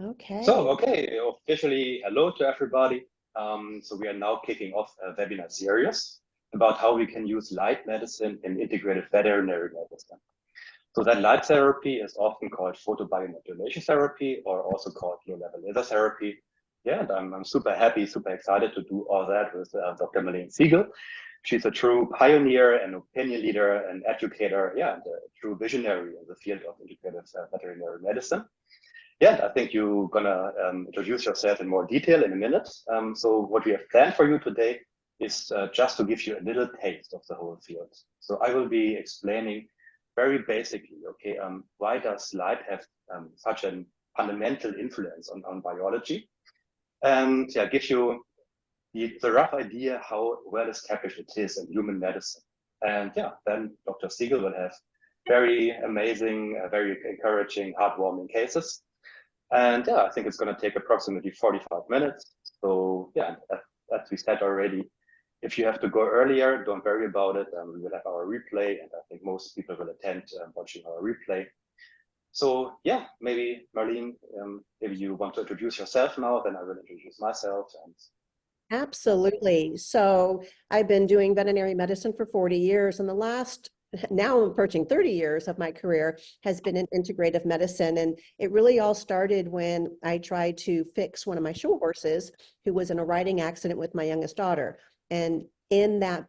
Okay. Okay, officially hello to everybody. So we are now kicking off a webinar series about how we can use light medicine in integrative veterinary medicine. So that light therapy is often called photobiomodulation therapy or also called low-level laser therapy. Yeah, and I'm super happy, super excited to do all that with Dr. Marlene Siegel. She's a true pioneer and opinion leader and educator, yeah, and a true visionary in the field of integrative veterinary medicine. Yeah, I think you're gonna introduce yourself in more detail in a minute. So what we have planned for you today is just to give you a little taste of the whole field. So I will be explaining very basically, okay, why does light have such a fundamental influence on biology? And yeah, give you the rough idea how well established it is in human medicine. And yeah, then Dr. Siegel will have very amazing, very encouraging, heartwarming cases. And yeah, I think it's going to take approximately 45 minutes. So yeah, as we said already, if you have to go earlier, don't worry about it. We will have our replay, and I think most people will attend watching our replay. So yeah, maybe Marlene, maybe you want to introduce yourself now, then I will introduce myself. And yeah. Absolutely. So I've been doing veterinary medicine for 40 years, and the last, now I'm approaching 30 years of my career has been in integrative medicine. And it really all started when I tried to fix one of my show horses who was in a riding accident with my youngest daughter. And in that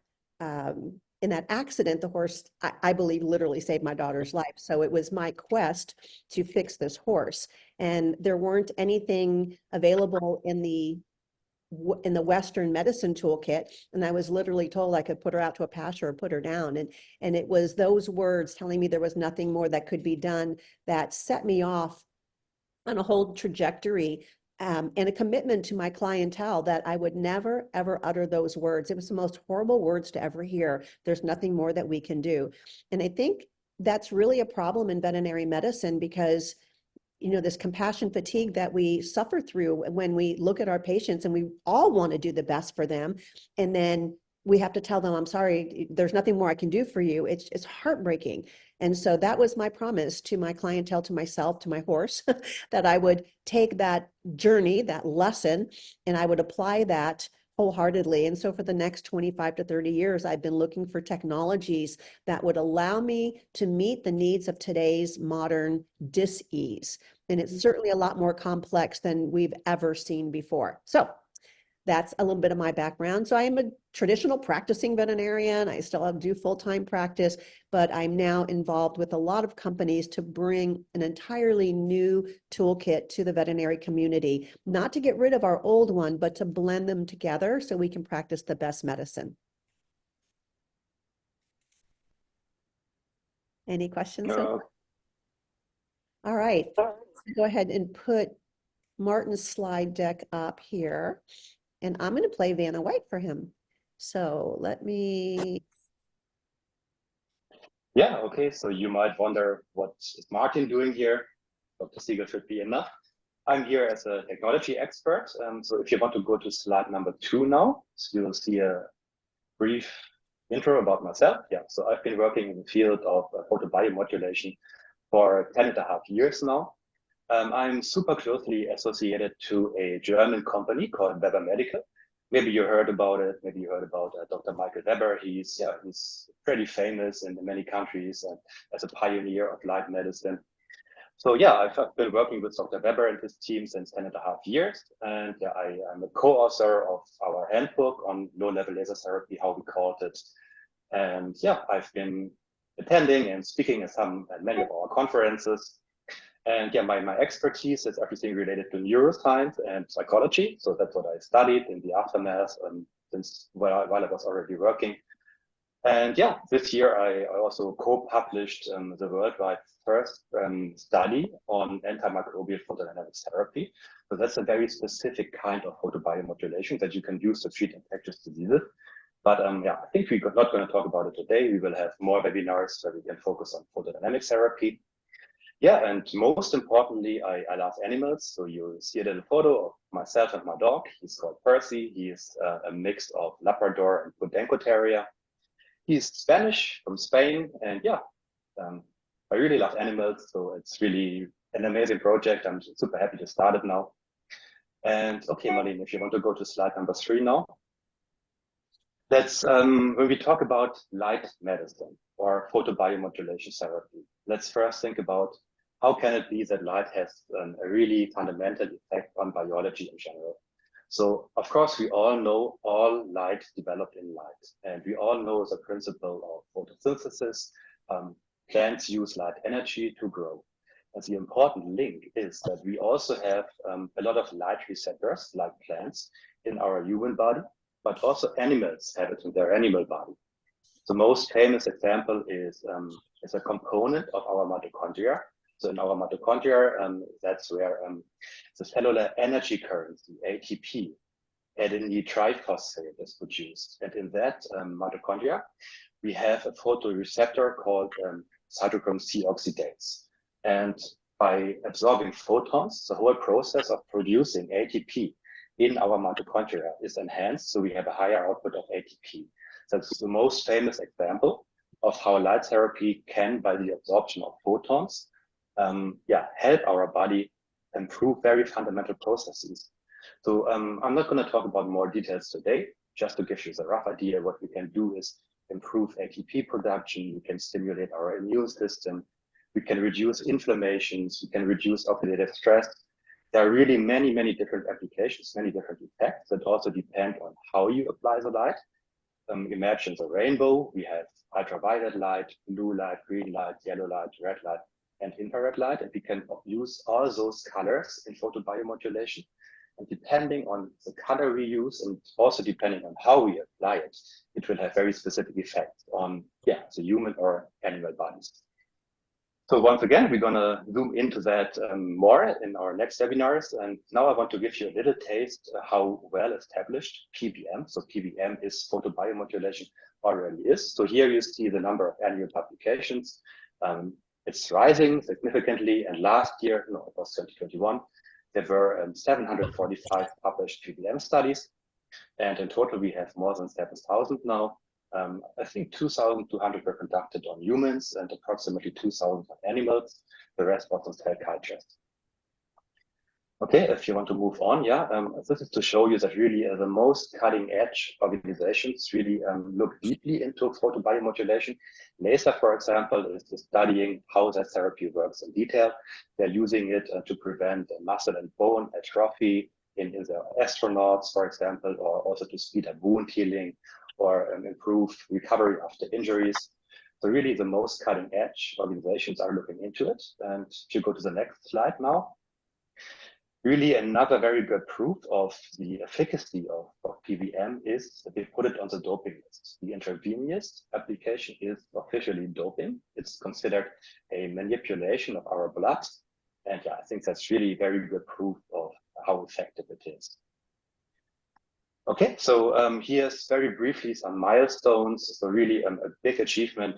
accident, the horse, I believe, literally saved my daughter's life. So it was my quest to fix this horse. And there weren't anything available in the Western medicine toolkit. And I was literally told I could put her out to a pasture or put her down. And it was those words telling me there was nothing more that could be done that set me off on a whole trajectory, and a commitment to my clientele that I would never, ever utter those words. It was the most horrible words to ever hear. There's nothing more that we can do. And I think that's really a problem in veterinary medicine because this compassion fatigue that we suffer through when we look at our patients, and we all want to do the best for them, and then we have to tell them, I'm sorry, there's nothing more I can do for you. It's heartbreaking. And so that was my promise to my clientele, to myself, to my horse, that I would take that journey, that lesson, and I would apply that wholeheartedly. And so for the next 25 to 30 years, I've been looking for technologies that would allow me to meet the needs of today's modern dis-ease. And it's certainly a lot more complex than we've ever seen before. So that's a little bit of my background. So I am a traditional practicing veterinarian. I still do full-time practice, but I'm now involved with a lot of companies to bring an entirely new toolkit to the veterinary community, not to get rid of our old one, but to blend them together so we can practice the best medicine. Any questions so far? All right, go ahead and put Martin's slide deck up here, and I'm going to play Vanna White for him. So let me. Yeah, okay. So you might wonder, what is Martin doing here? Dr. Siegel should be enough. I'm here as a technology expert. So if you want to go to slide number 2 now, so you'll see a brief intro about myself. Yeah, so I've been working in the field of photobiomodulation for 10.5 years now. I'm super closely associated to a German company called Weber Medical. Maybe you heard about it. Maybe you heard about Dr. Michael Weber. He's pretty famous in many countries and as a pioneer of light medicine. So yeah, I've been working with Dr. Weber and his team since 10.5 years. And yeah, I'm a co-author of our handbook on low-level laser therapy, how we called it. And yeah, I've been attending and speaking at many of our conferences. And yeah, my expertise is everything related to neuroscience and psychology. So that's what I studied in the aftermath since while I was already working. And yeah, this year I also co-published the worldwide first study on antimicrobial photodynamic therapy. So that's a very specific kind of photobiomodulation that you can use to treat infectious diseases. But yeah, I think we're not going to talk about it today. We will have more webinars where we can focus on photodynamic therapy. Yeah, and most importantly, I love animals. So you see a little photo of myself and my dog. He's called Percy. He is a mix of Labrador and Podenco Terrier. He's Spanish from Spain, and yeah, I really love animals. So it's really an amazing project. I'm super happy to start it now. And okay, Marlene, if you want to go to slide number 3 now. Let's, when we talk about light medicine or photobiomodulation therapy, let's first think about how can it be that light has a really fundamental effect on biology in general. So, of course, we all know all light developed in light, and we all know the principle of photosynthesis. Plants use light energy to grow. And the important link is that we also have a lot of light receptors, like plants, in our human body, but also animals have it in their animal body. The most famous example is a component of our mitochondria. So in our mitochondria, that's where the cellular energy currency, ATP, adenine triphosphate is produced. And in that mitochondria, we have a photoreceptor called cytochrome C oxidase. And by absorbing photons, the whole process of producing ATP in our mitochondria is enhanced, so we have a higher output of ATP. That's the most famous example of how light therapy can, by the absorption of photons, help our body improve very fundamental processes. So I'm not going to talk about more details today. Just to give you the rough idea, what we can do is improve ATP production. We can stimulate our immune system. We can reduce inflammations. We can reduce oxidative stress. There are really many, many different applications, many different effects that also depend on how you apply the light. Imagine the rainbow. We have ultraviolet light, blue light, green light, yellow light, red light, and infrared light. And we can use all those colors in photobiomodulation. And depending on the color we use, and also depending on how we apply it, it will have very specific effects on the human or animal bodies. So once again, we're going to zoom into that more in our next webinars. And now I want to give you a little taste how well established PBM, so PBM is photobiomodulation, already is. So here you see the number of annual publications. It's rising significantly. And last year, no, it was 2021, there were 745 published PBM studies. And in total, we have more than 7,000 now. I think 2,200 were conducted on humans and approximately 2,000 on animals. The rest was on cell cultures. Okay, if you want to move on, this is to show you that really the most cutting edge organizations really look deeply into photobiomodulation. NASA, for example, is studying how that therapy works in detail. They're using it to prevent muscle and bone atrophy in the astronauts, for example, or also to speed up wound healing or improve recovery after injuries. So really the most cutting edge organizations are looking into it. And if you go to the next slide now, really another very good proof of the efficacy of PBM is that they put it on the doping list. The intravenous application is officially doping. It's considered a manipulation of our blood. And I think that's really very good proof of how effective it is. Okay, so here's very briefly some milestones. So really a big achievement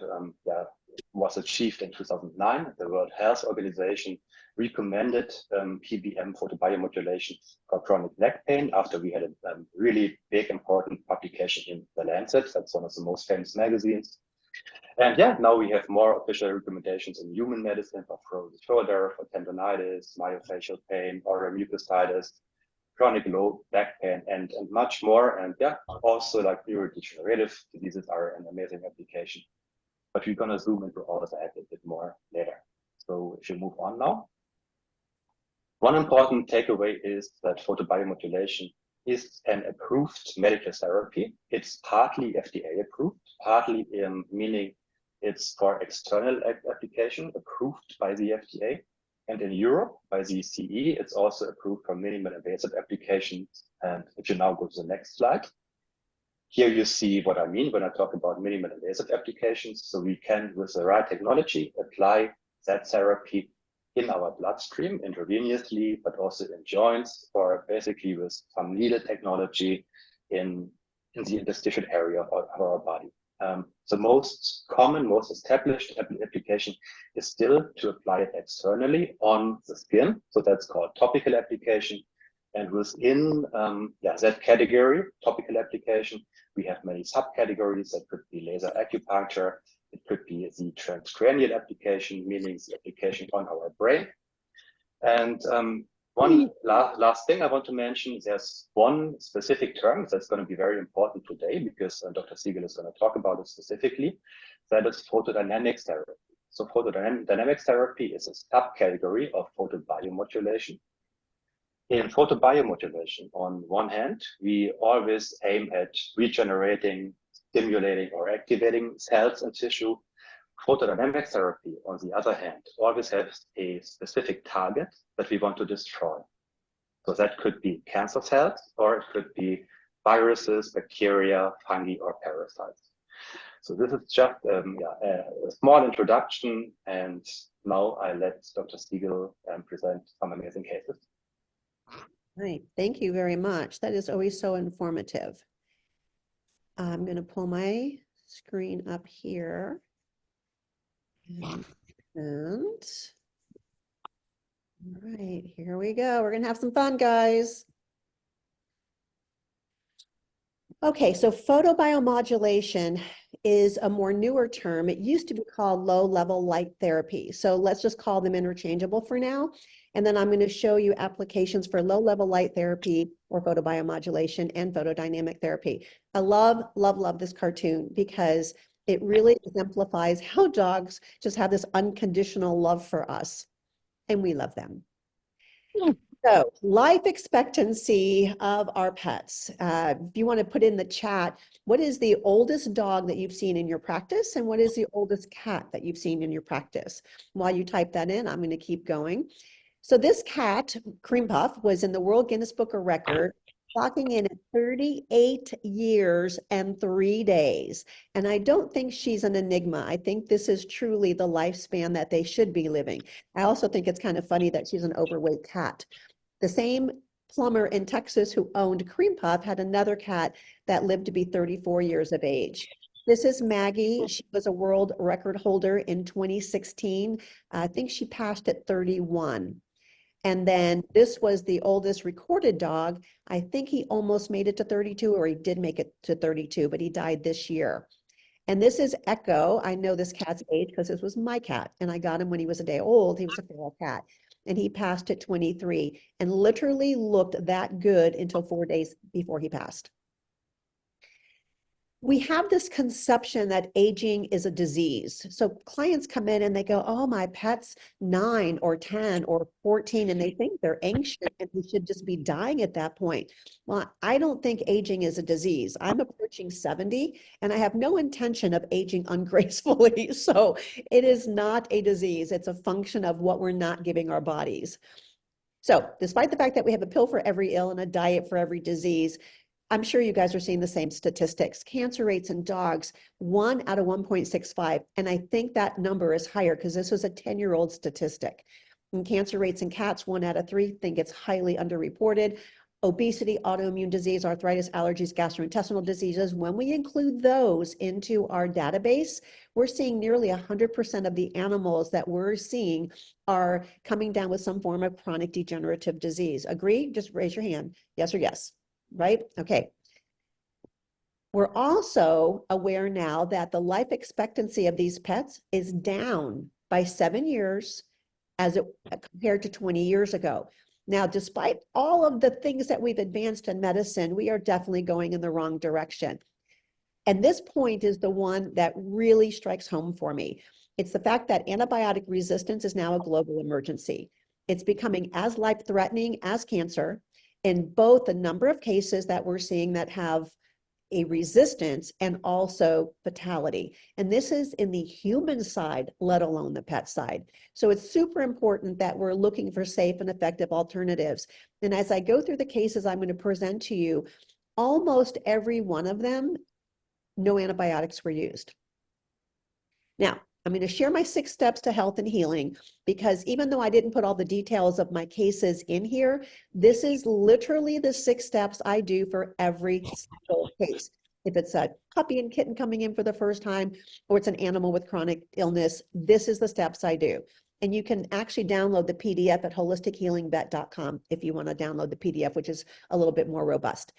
was achieved in 2009. The World Health Organization recommended PBM photobiomodulation for chronic neck pain after we had a really big, important publication in The Lancet. That's one of the most famous magazines. And now we have more official recommendations in human medicine for frozen shoulder, for tendonitis, myofascial pain, oral mucositis, chronic low back pain, and much more. And also like neurodegenerative diseases are an amazing application. But we're going to zoom into all of that a bit more later. So if you move on now. One important takeaway is that photobiomodulation is an approved medical therapy. It's partly FDA approved, partly meaning it's for external application approved by the FDA. And in Europe, by the CE, it's also approved for minimal invasive applications. And if you now go to the next slide, here you see what I mean when I talk about minimal invasive applications. So we can, with the right technology, apply that therapy in our bloodstream intravenously, but also in joints, or basically with some needle technology in the interstitial area of our body. The most common, most established application is still to apply it externally on the skin. So that's called topical application. And within that category, topical application, we have many subcategories. That could be laser acupuncture. It could be the transcranial application, meaning the application on our brain. And one last thing I want to mention, there's one specific term that's going to be very important today because Dr. Siegel is going to talk about it specifically. That is photodynamic therapy. So photodynamic therapy is a subcategory of photobiomodulation. In photobiomodulation, on one hand, we always aim at regenerating, stimulating, or activating cells and tissue. Photodynamic therapy, on the other hand, always has a specific target that we want to destroy. So that could be cancer cells, or it could be viruses, bacteria, fungi, or parasites. So this is just a small introduction, and now I let Dr. Siegel present some amazing cases. Right, thank you very much. That is always so informative. I'm going to pull my screen up here. And all right, here we go. We're going to have some fun, guys. Okay, so photobiomodulation is a more newer term. It used to be called low-level light therapy. So let's just call them interchangeable for now. And then I'm going to show you applications for low-level light therapy or photobiomodulation and photodynamic therapy. I love, love, love this cartoon because it really exemplifies how dogs just have this unconditional love for us, and we love them. So life expectancy of our pets. If you want to put in the chat, what is the oldest dog that you've seen in your practice? And what is the oldest cat that you've seen in your practice? While you type that in, I'm going to keep going. So this cat, Cream Puff, was in the World Guinness Book of Record, clocking in at 38 years and 3 days. And I don't think she's an enigma. I think this is truly the lifespan that they should be living. I also think it's kind of funny that she's an overweight cat. The same plumber in Texas who owned Cream Puff had another cat that lived to be 34 years of age. This is Maggie. She was a world record holder in 2016. I think she passed at 31. And then this was the oldest recorded dog. I think he almost made it to 32, or he did make it to 32, but he died this year. And this is Echo. I know this cat's age because this was my cat, and I got him when he was a day old. He was a feral cat, and he passed at 23 and literally looked that good until 4 days before he passed. We have this conception that aging is a disease. So clients come in and they go, oh, my pet's 9 or 10 or 14, and they think they're anxious and they should just be dying at that point. Well, I don't think aging is a disease. I'm approaching 70 and I have no intention of aging ungracefully. So it is not a disease. It's a function of what we're not giving our bodies. So despite the fact that we have a pill for every ill and a diet for every disease, I'm sure you guys are seeing the same statistics. Cancer rates in dogs, 1 out of 1.65. And I think that number is higher because this was a 10-year-old statistic. And cancer rates in cats, 1 out of 3, think it's highly underreported. Obesity, autoimmune disease, arthritis, allergies, gastrointestinal diseases, when we include those into our database, we're seeing nearly 100% of the animals that we're seeing are coming down with some form of chronic degenerative disease. Agree? Just raise your hand. Yes or yes. Right? Okay. We're also aware now that the life expectancy of these pets is down by 7 years compared to 20 years ago. Now, despite all of the things that we've advanced in medicine, we are definitely going in the wrong direction. And this point is the one that really strikes home for me. It's the fact that antibiotic resistance is now a global emergency. It's becoming as life-threatening as cancer in both the number of cases that we're seeing that have a resistance and also fatality. And this is in the human side, let alone the pet side. So it's super important that we're looking for safe and effective alternatives. And as I go through the cases I'm going to present to you, almost every one of them, no antibiotics were used. Now, I'm going to share my 6 steps to health and healing because even though I didn't put all the details of my cases in here, this is literally the 6 steps I do for every single case. If it's a puppy and kitten coming in for the first time, or it's an animal with chronic illness, this is the steps I do. And you can actually download the PDF at holistichealingvet.com if you want to download the PDF, which is a little bit more robust.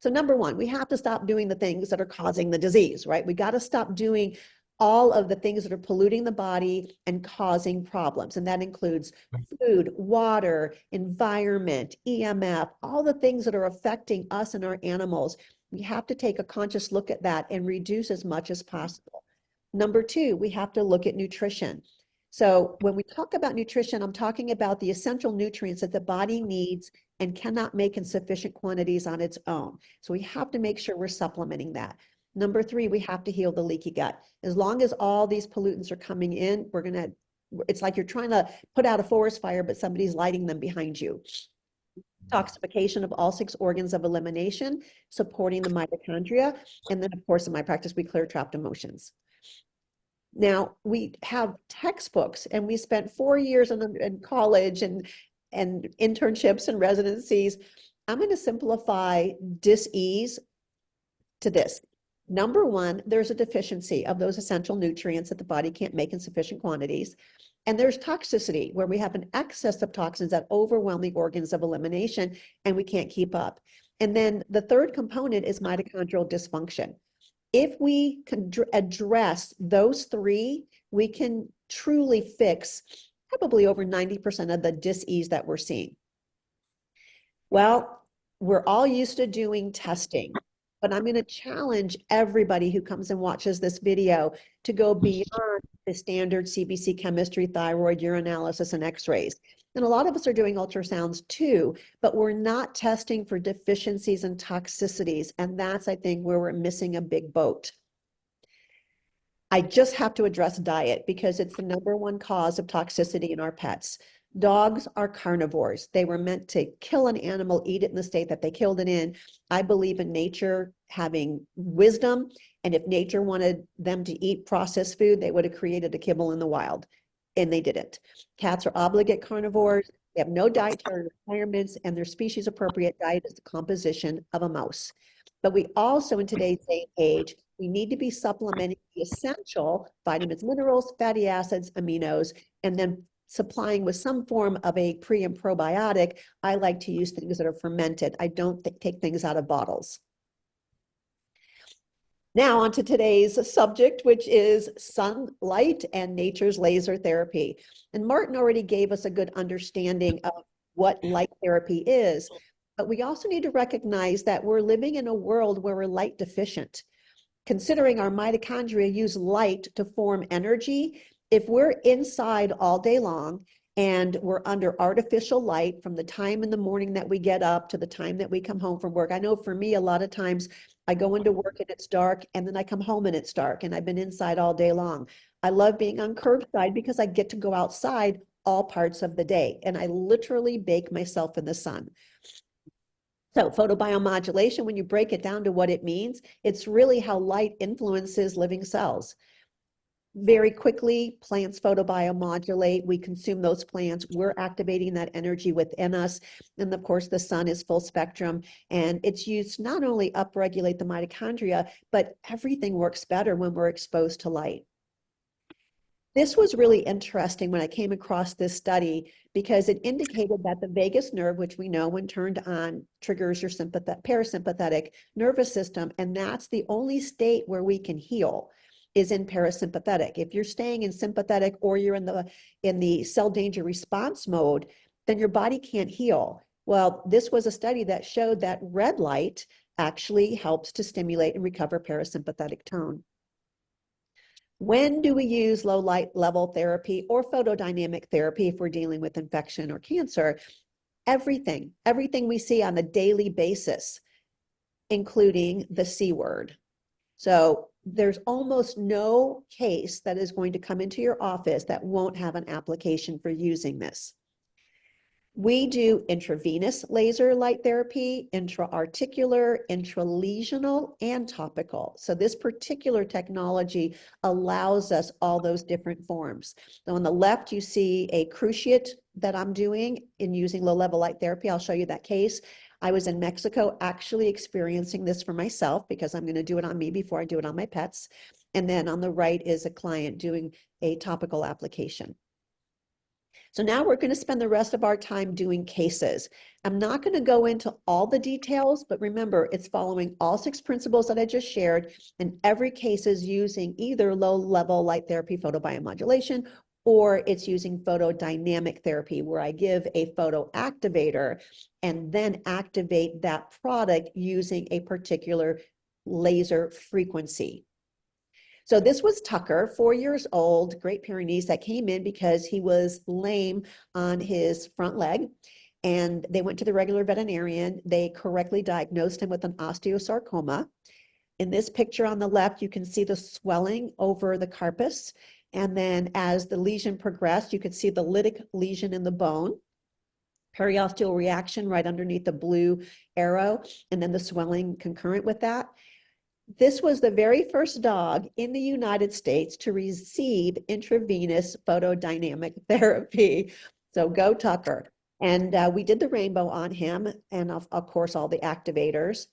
So number 1, we have to stop doing the things that are causing the disease, right? We got to stop doing all of the things that are polluting the body and causing problems. And that includes food, water, environment, EMF, all the things that are affecting us and our animals. We have to take a conscious look at that and reduce as much as possible. Number two, we have to look at nutrition. So when we talk about nutrition, I'm talking about the essential nutrients that the body needs and cannot make in sufficient quantities on its own. So we have to make sure we're supplementing that. Number three, we have to heal the leaky gut. As long as all these pollutants are coming in, it's like you're trying to put out a forest fire, but somebody's lighting them behind you. Toxification of all 6 organs of elimination, supporting the mitochondria. And then, of course, in my practice, we clear trapped emotions. Now, we have textbooks, and we spent 4 years in college and internships and residencies. I'm going to simplify dis-ease to this. Number one, there's a deficiency of those essential nutrients that the body can't make in sufficient quantities. And there's toxicity, where we have an excess of toxins that overwhelm the organs of elimination, and we can't keep up. And then the third component is mitochondrial dysfunction. If we can address those 3, we can truly fix probably over 90% of the dis-ease that we're seeing. Well, we're all used to doing testing, but I'm going to challenge everybody who comes and watches this video to go beyond the standard CBC chemistry, thyroid, urinalysis, and x-rays. And a lot of us are doing ultrasounds too, but we're not testing for deficiencies and toxicities. And that's, I think, where we're missing a big boat. I just have to address diet because it's the #1 cause of toxicity in our pets. Dogs are carnivores. They were meant to kill an animal, eat it in the state that they killed it in. I believe in nature having wisdom, and if nature wanted them to eat processed food, they would have created a kibble in the wild, and they didn't. Cats are obligate carnivores. They have no dietary requirements, and their species appropriate diet is the composition of a mouse. But we also, in today's day and age, we need to be supplementing the essential vitamins, minerals, fatty acids, aminos, and then supplying with some form of a pre and probiotic. I like to use things that are fermented. I don't take things out of bottles. Now on to today's subject, which is sunlight and nature's laser therapy. And Martin already gave us a good understanding of what light therapy is, but we also need to recognize that we're living in a world where we're light deficient. Considering our mitochondria use light to form energy, if we're inside all day long and we're under artificial light from the time in the morning that we get up to the time that we come home from work. I know for me, a lot of times I go into work and it's dark, and then I come home and it's dark, and I've been inside all day long. I love being on curbside because I get to go outside all parts of the day, and I literally bake myself in the sun. So photobiomodulation, when you break it down to what it means, it's really how light influences living cells. Very quickly, plants photobiomodulate. We consume those plants. We're activating that energy within us. And of course, the sun is full spectrum. And it's used to not only upregulate the mitochondria, but everything works better when we're exposed to light. This was really interesting when I came across this study because it indicated that the vagus nerve, which we know when turned on, triggers your parasympathetic nervous system. And that's the only state where we can heal, is in parasympathetic. If you're staying in sympathetic or you're in the cell danger response mode, then your body can't heal. Well, this was a study that showed that red light actually helps to stimulate and recover parasympathetic tone. When do we use low light level therapy or photodynamic therapy if we're dealing with infection or cancer? Everything we see on a daily basis, including the C word. So there's almost no case that is going to come into your office that won't have an application for using this. We do intravenous laser light therapy, intra-articular, intralesional, and topical. So this particular technology allows us all those different forms. So on the left, you see a cruciate that I'm doing in using low-level light therapy. I'll show you that case. I was in Mexico actually experiencing this for myself because I'm going to do it on me before I do it on my pets. And then on the right is a client doing a topical application. So now we're going to spend the rest of our time doing cases. I'm not going to go into all the details, but remember, it's following all 6 principles that I just shared, and every case is using either low-level light therapy photobiomodulation, or it's using photodynamic therapy, where I give a photo activator and then activate that product using a particular laser frequency. So this was Tucker, 4 years old, Great Pyrenees, that came in because he was lame on his front leg. And they went to the regular veterinarian. They correctly diagnosed him with an osteosarcoma. In this picture on the left, you can see the swelling over the carpus. And then as the lesion progressed, you could see the lytic lesion in the bone, periosteal reaction right underneath the blue arrow, and then the swelling concurrent with that. This was the very first dog in the United States to receive intravenous photodynamic therapy. So go Tucker. And we did the rainbow on him, and of course, all the activators.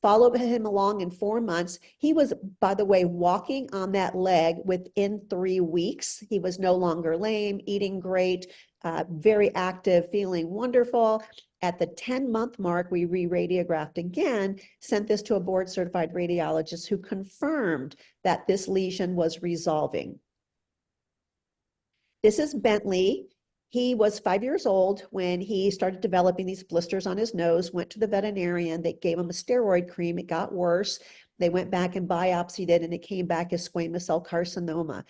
Followed him along in 4 months. He was, by the way, walking on that leg within 3 weeks. He was no longer lame, eating great, very active, feeling wonderful. At the 10-month mark, we re-radiographed again, sent this to a board-certified radiologist who confirmed that this lesion was resolving. This is Bentley. He was 5 years old when he started developing these blisters on his nose, went to the veterinarian. They gave him a steroid cream. It got worse. They went back and biopsied it, and it came back as squamous cell carcinoma.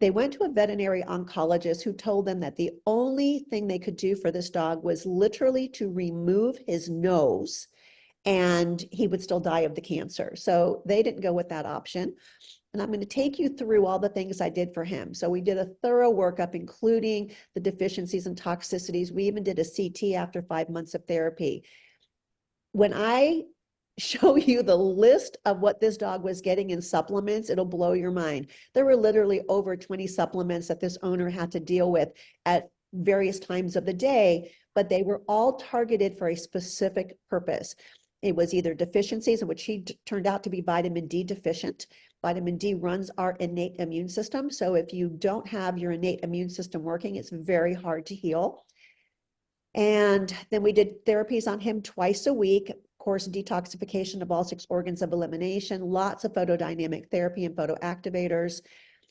They went to a veterinary oncologist who told them that the only thing they could do for this dog was literally to remove his nose, and he would still die of the cancer. So they didn't go with that option. And I'm going to take you through all the things I did for him. So we did a thorough workup, including the deficiencies and toxicities. We even did a CT after 5 months of therapy. When I show you the list of what this dog was getting in supplements, it'll blow your mind. There were literally over 20 supplements that this owner had to deal with at various times of the day, but they were all targeted for a specific purpose. It was either deficiencies, in which he turned out to be vitamin D deficient. Vitamin D runs our innate immune system. So if you don't have your innate immune system working, it's very hard to heal. And then we did therapies on him twice a week, of course, detoxification of all 6 organs of elimination, lots of photodynamic therapy and photoactivators.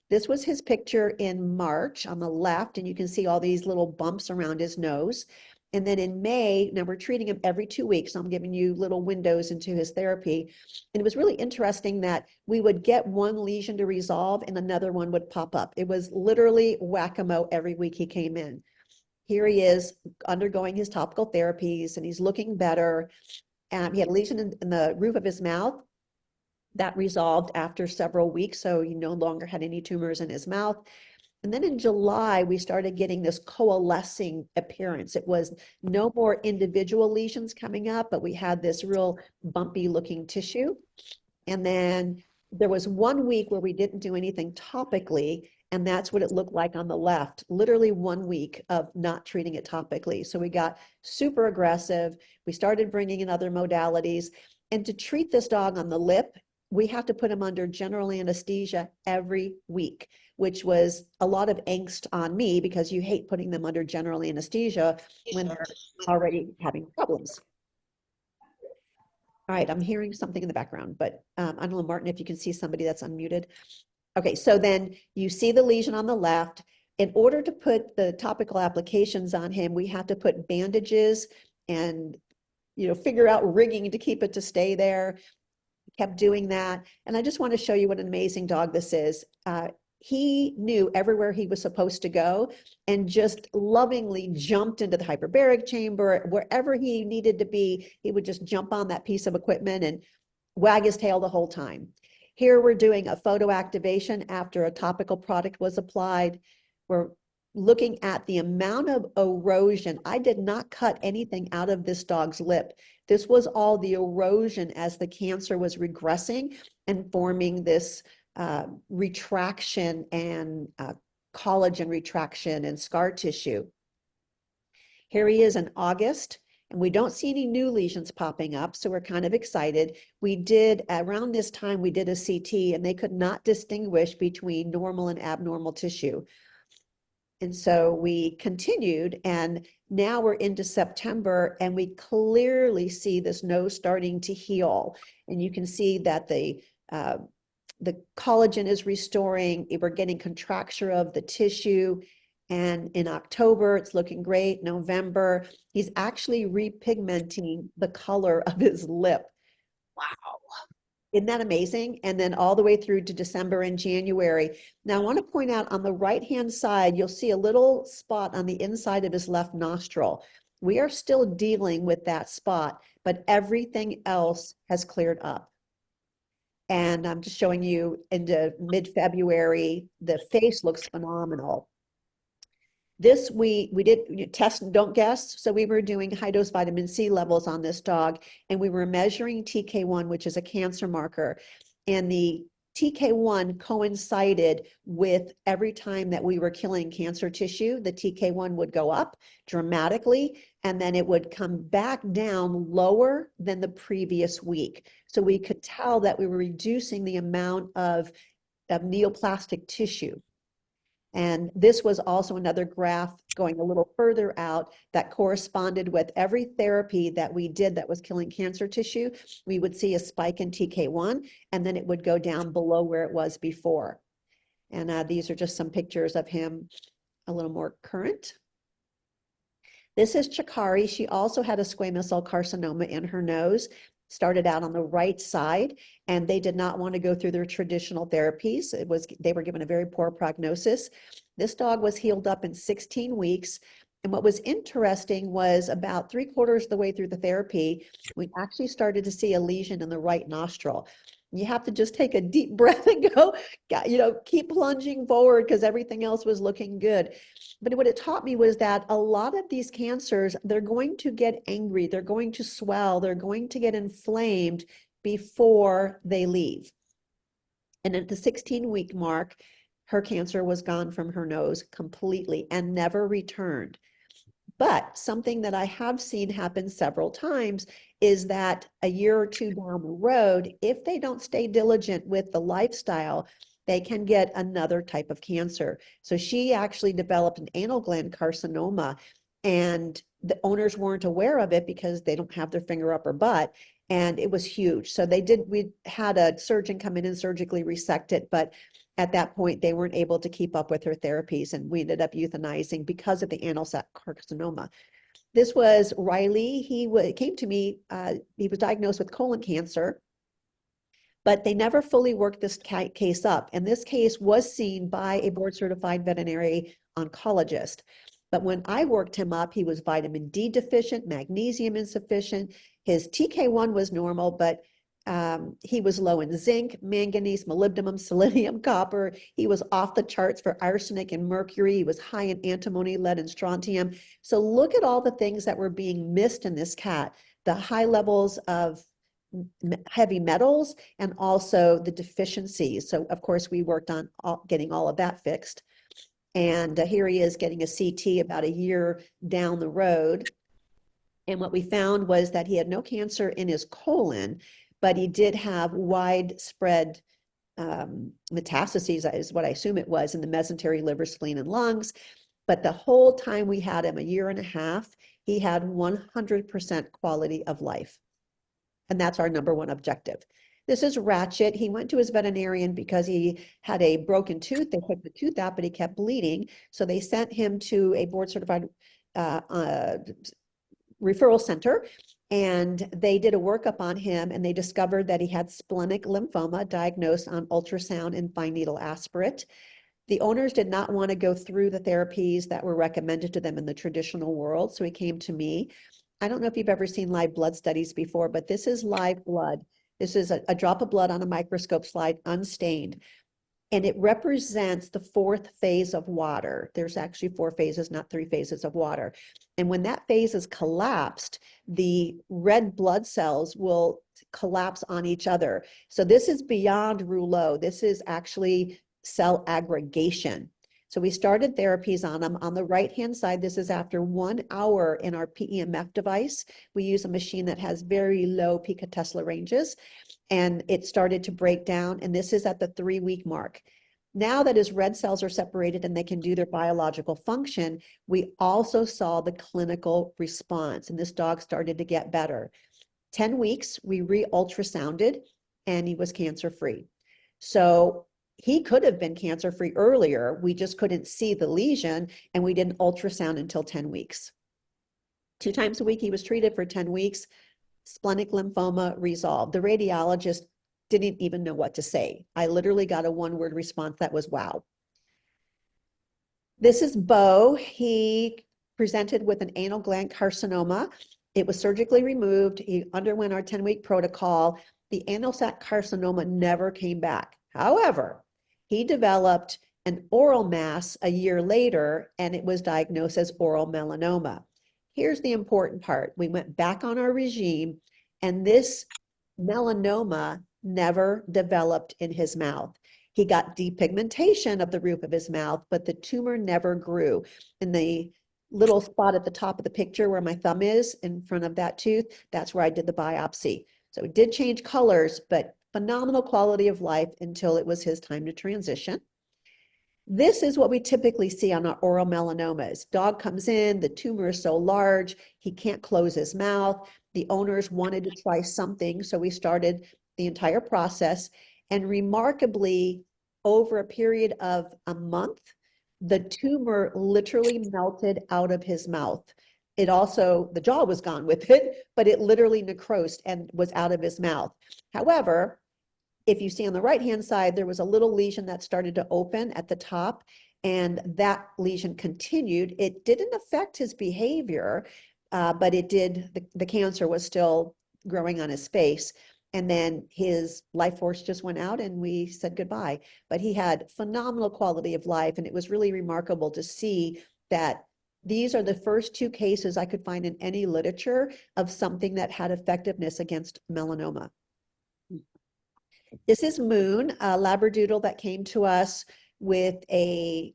This was his picture in March on the left, and you can see all these little bumps around his nose. And then in May, now we're treating him every 2 weeks, so I'm giving you little windows into his therapy. And it was really interesting that we would get one lesion to resolve and another one would pop up. It was literally whack-a-mole every week he came in. Here he is undergoing his topical therapies, and he's looking better. He had a lesion in the roof of his mouth that resolved after several weeks, so he no longer had any tumors in his mouth. And then in July, we started getting this coalescing appearance. It was no more individual lesions coming up, but we had this real bumpy looking tissue. And then there was 1 week where we didn't do anything topically, and that's what it looked like on the left, literally 1 week of not treating it topically. So we got super aggressive. We started bringing in other modalities. And to treat this dog on the lip, we have to put him under general anesthesia every week, which was a lot of angst on me because you hate putting them under general anesthesia when they're already having problems. All right, I'm hearing something in the background, but I don't know, Martin, if you can see somebody that's unmuted. Okay, so then you see the lesion on the left. In order to put the topical applications on him, we have to put bandages and, figure out rigging to keep it to stay there. Kept doing that. And I just want to show you what an amazing dog this is. He knew everywhere he was supposed to go and just lovingly jumped into the hyperbaric chamber. Wherever he needed to be, he would just jump on that piece of equipment and wag his tail the whole time. Here we're doing a photo activation after a topical product was applied. We're looking at the amount of erosion. I did not cut anything out of this dog's lip. This was all the erosion as the cancer was regressing and forming this retraction and collagen retraction and scar tissue. Here he is in August, and we don't see any new lesions popping up, so we're kind of excited. We did, around this time, we did a CT, and they could not distinguish between normal and abnormal tissue. And so we continued, and now we're into September, and we clearly see this nose starting to heal. And you can see that the collagen is restoring, we're getting contracture of the tissue. And in October, it's looking great. November, he's actually repigmenting the color of his lip. Wow. Isn't that amazing? And then all the way through to December and January. Now, I want to point out on the right-hand side, you'll see a little spot on the inside of his left nostril. We are still dealing with that spot, but everything else has cleared up. And I'm just showing you into mid-February, the face looks phenomenal. This we did test and don't guess. So we were doing high dose vitamin C levels on this dog, and we were measuring TK1, which is a cancer marker. And the TK1 coincided with every time that we were killing cancer tissue, the TK1 would go up dramatically, and then it would come back down lower than the previous week. So we could tell that we were reducing the amount of neoplastic tissue. And this was also another graph going a little further out that corresponded with every therapy that we did that was killing cancer tissue. We would see a spike in TK1, and then it would go down below where it was before. And these are just some pictures of him a little more current. This is Chikari. She also had a squamous cell carcinoma in her nose. Started out on the right side, and they did not want to go through their traditional therapies. They were given a very poor prognosis. This dog was healed up in 16 weeks. And what was interesting was about 3/4 of the way through the therapy, we actually started to see a lesion in the right nostril. You have to just take a deep breath and go, keep plunging forward because everything else was looking good. But what it taught me was that a lot of these cancers, they're going to get angry, they're going to swell, they're going to get inflamed before they leave. And at the 16-week mark, her cancer was gone from her nose completely and never returned. But something that I have seen happen several times is that a year or two down the road, if they don't stay diligent with the lifestyle, they can get another type of cancer. So she actually developed an anal gland carcinoma, and the owners weren't aware of it because they don't have their finger up her butt. And it was huge. So we had a surgeon come in and surgically resect it, but at that point, they weren't able to keep up with her therapies, and we ended up euthanizing because of the anal sac carcinoma. This was Riley. He came to me, he was diagnosed with colon cancer, but they never fully worked this case up. And this case was seen by a board-certified veterinary oncologist. But when I worked him up, he was vitamin D deficient, magnesium insufficient. His TK1 was normal, but he was low in zinc, manganese, molybdenum, selenium, copper. He was off the charts for arsenic and mercury. He was high in antimony, lead, and strontium. So look at all the things that were being missed in this cat. The high levels of heavy metals and also the deficiencies. So of course we worked on getting all of that fixed. And here he is getting a CT about a year down the road. And what we found was that he had no cancer in his colon, but he did have widespread metastases, is what I assume it was, in the mesentery, liver, spleen, and lungs. But the whole time we had him, a year and a half, he had 100% quality of life. And that's our number one objective. This is Ratchet. He went to his veterinarian because he had a broken tooth. They took the tooth out, but he kept bleeding. So they sent him to a board-certified referral center, and they did a workup on him, and they discovered that he had splenic lymphoma diagnosed on ultrasound and fine needle aspirate. The owners did not want to go through the therapies that were recommended to them in the traditional world, so he came to me. I don't know if you've ever seen live blood studies before, but this is live blood. This is a drop of blood on a microscope slide, unstained. And it represents the 4th phase of water. There's actually 4 phases, not 3 phases of water. And when that phase is collapsed, the red blood cells will collapse on each other. So this is beyond rouleau. This is actually cell aggregation. So we started therapies on them. On the right-hand side, this is after 1 hour in our PEMF device. We use a machine that has very low picotesla ranges, and it started to break down. And this is at the 3-week mark. Now that his red cells are separated and they can do their biological function, we also saw the clinical response, and this dog started to get better. 10 weeks, we re-ultrasounded, and he was cancer-free. So he could have been cancer-free earlier. We just couldn't see the lesion, and we didn't ultrasound until 10 weeks. 2 times a week, he was treated for 10 weeks. Splenic lymphoma resolved. The radiologist didn't even know what to say. I literally got a one-word response that was, wow. This is Bo. He presented with an anal gland carcinoma. It was surgically removed. He underwent our 10-week protocol. The anal sac carcinoma never came back. However, he developed an oral mass a year later, and it was diagnosed as oral melanoma. Here's the important part. We went back on our regime, and this melanoma never developed in his mouth. He got depigmentation of the roof of his mouth, but the tumor never grew. In the little spot at the top of the picture where my thumb is in front of that tooth, that's where I did the biopsy. So it did change colors, but phenomenal quality of life until it was his time to transition. This is what we typically see on our oral melanomas. Dog comes in, the tumor is so large, he can't close his mouth. The owners wanted to try something, so we started the entire process. And remarkably, over a period of a month, the tumor literally melted out of his mouth. It also, the jaw was gone with it, but it literally necrosed and was out of his mouth. However, if you see on the right-hand side, there was a little lesion that started to open at the top, and that lesion continued. It didn't affect his behavior, but it did, the cancer was still growing on his face. And then his life force just went out and we said goodbye. But he had phenomenal quality of life, and it was really remarkable to see that these are the first 2 cases I could find in any literature of something that had effectiveness against melanoma. This is Moon, a Labradoodle that came to us with a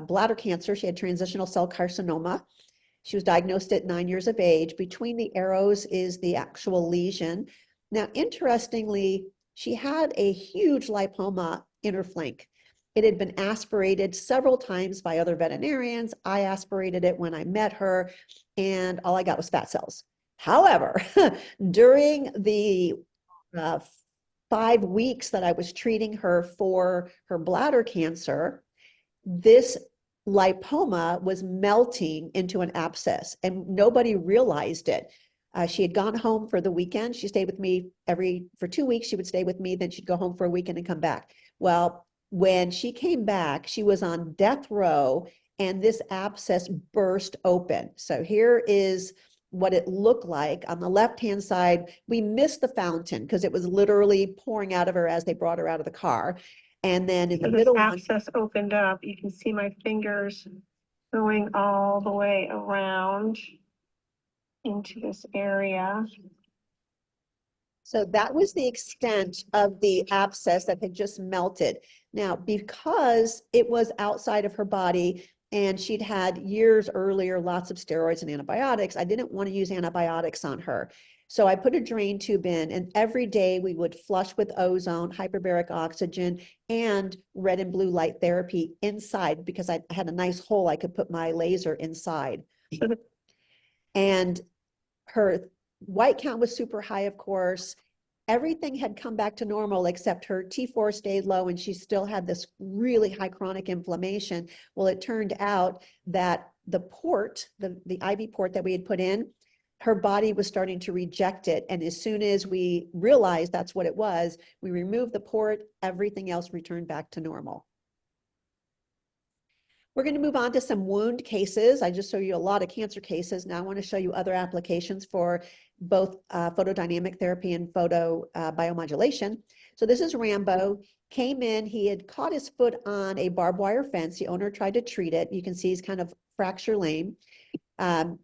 bladder cancer. She had transitional cell carcinoma. She was diagnosed at 9 years of age. Between the arrows is the actual lesion. Now, interestingly, she had a huge lipoma in her flank. It had been aspirated several times by other veterinarians. I aspirated it when I met her, and all I got was fat cells. However, during the 5 weeks that I was treating her for her bladder cancer, this lipoma was melting into an abscess, and nobody realized it. She had gone home for the weekend. She stayed with me for 2 weeks. She would stay with me, then she'd go home for a weekend and come back. Well, when she came back, she was on death row, and this abscess burst open. So here is what it looked like. On the left-hand side, we missed the fountain because it was literally pouring out of her as they brought her out of the car. And then in the middle one, abscess opened up. You can see my fingers going all the way around into this area. so that was the extent of the abscess that had just melted. Now, because it was outside of her body and she'd had years earlier lots of steroids and antibiotics, I didn't want to use antibiotics on her. So I put a drain tube in, and every day we would flush with ozone, hyperbaric oxygen, and red and blue light therapy inside because I had a nice hole I could put my laser inside. And her white count was super high, of course. Everything had come back to normal except her T4 stayed low, and she still had this really high chronic inflammation. Well, it turned out that the port, the IV port that we had put in, her body was starting to reject it. And as soon as we realized that's what it was, we removed the port, everything else returned back to normal. We're going to move on to some wound cases. I just showed you a lot of cancer cases. Now I want to show you other applications for both photodynamic therapy and photobiomodulation. So this is Rambo. Came in, he had caught his foot on a barbed wire fence. The owner tried to treat it. You can see he's kind of fracture lame.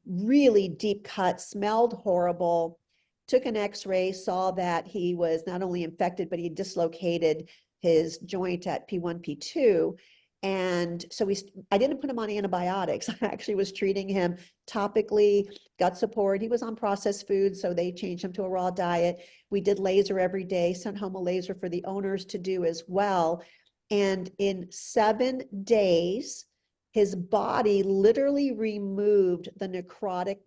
Really deep cut, smelled horrible. Took an x-ray, saw that he was not only infected, but he dislocated his joint at P1, P2. And so I didn't put him on antibiotics. I actually was treating him topically, gut support. He was on processed food, so they changed him to a raw diet. We did laser every day, sent home a laser for the owners to do as well. And in 7 days, his body literally removed the necrotic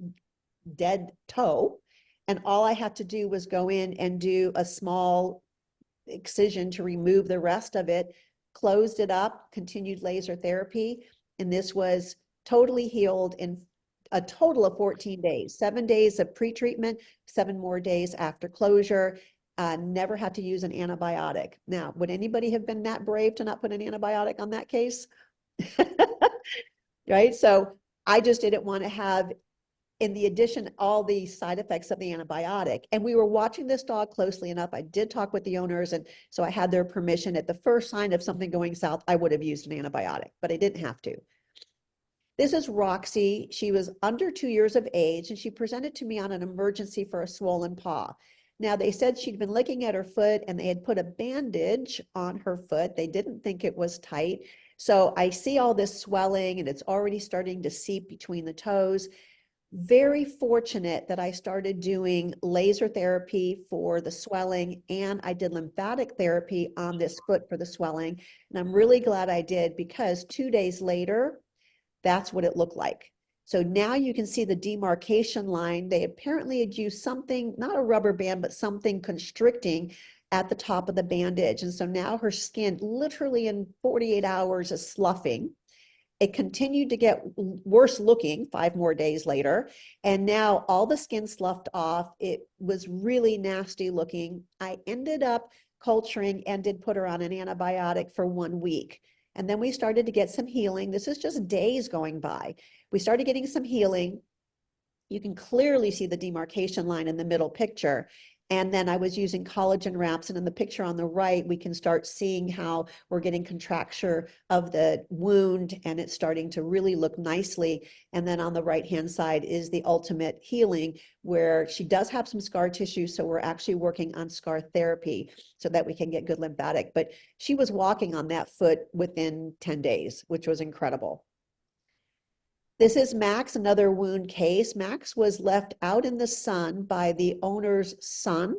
dead toe. And all I had to do was go in and do a small excision to remove the rest of it, closed it up, continued laser therapy. And this was totally healed in a total of 14 days, 7 days of pre-treatment, 7 more days after closure. Never had to use an antibiotic. Now, would anybody have been that brave to not put an antibiotic on that case? Right? So I just didn't want to have, in the addition, all the side effects of the antibiotic. And we were watching this dog closely enough. I did talk with the owners, and so I had their permission. At the first sign of something going south, I would have used an antibiotic, but I didn't have to. This is Roxy. She was under 2 years of age, and she presented to me on an emergency for a swollen paw. Now, they said she'd been licking at her foot, and they had put a bandage on her foot. They didn't think it was tight. So I see all this swelling, and it's already starting to seep between the toes. Very fortunate that I started doing laser therapy for the swelling, and I did lymphatic therapy on this foot for the swelling. And I'm really glad I did, because 2 days later, that's what it looked like. So now you can see the demarcation line. They apparently had used something, not a rubber band, but something constricting at the top of the bandage. And so now her skin literally in 48 hours is sloughing. It continued to get worse looking 5 more days later. And now all the skin sloughed off. It was really nasty looking. I ended up culturing and did put her on an antibiotic for 1 week. And then we started to get some healing. This is just days going by. We started getting some healing. You can clearly see the demarcation line in the middle picture. And then I was using collagen wraps. And in the picture on the right, we can start seeing how we're getting contracture of the wound, and it's starting to really look nicely. And then on the right-hand side is the ultimate healing, where she does have some scar tissue. So we're actually working on scar therapy so that we can get good lymphatic. But she was walking on that foot within 10 days, which was incredible. This is Max, another wound case. Max was left out in the sun by the owner's son,